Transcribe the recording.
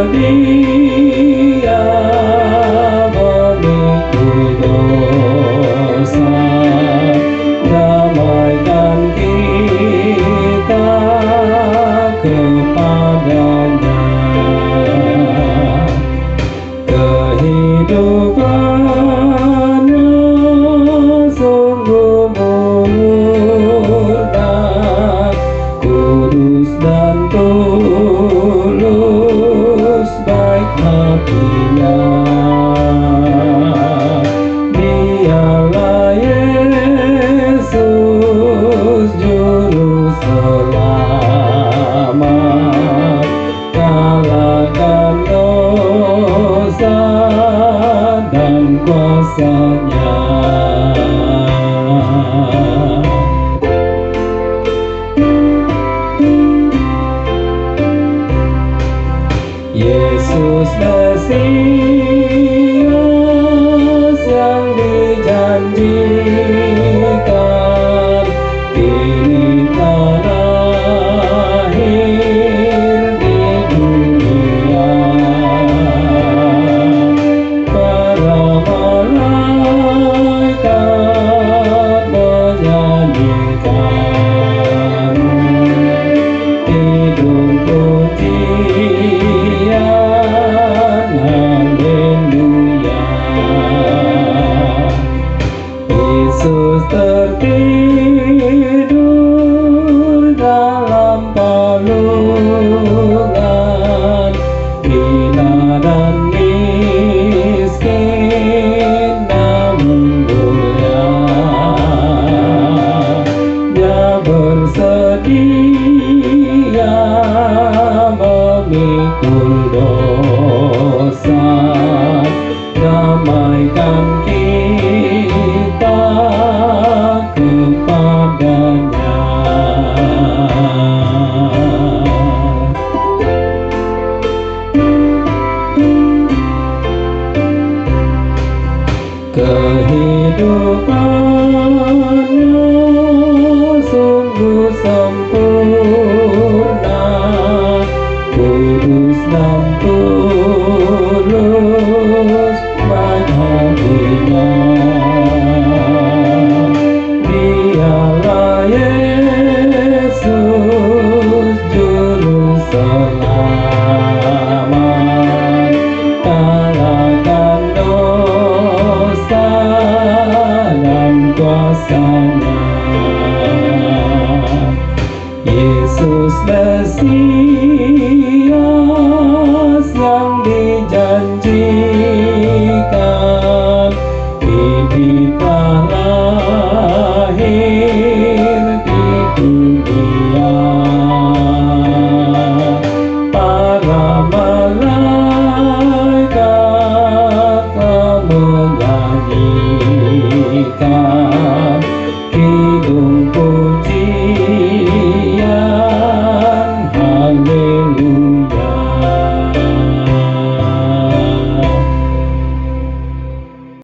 bersedia memikul dosa, damaikan kita kepadanya. Kehidupannya sungguh murna, kudus dan tulus baik hatinya. Dialah Yesus juru selamat, kalahkan dosa dan kuasanya. Yesus Mesias yang dijanjikan, kini terlahir di dunia. Para malaikat menyanyikan hidung pujian, haleluya. Yesus tertidur dalam palungan, hina dan miskin namun mulia. Dia bersedia memikul dosa, damaikan kita kepadanya. Kehidupannya sungguh sempurna, kudus dan tulus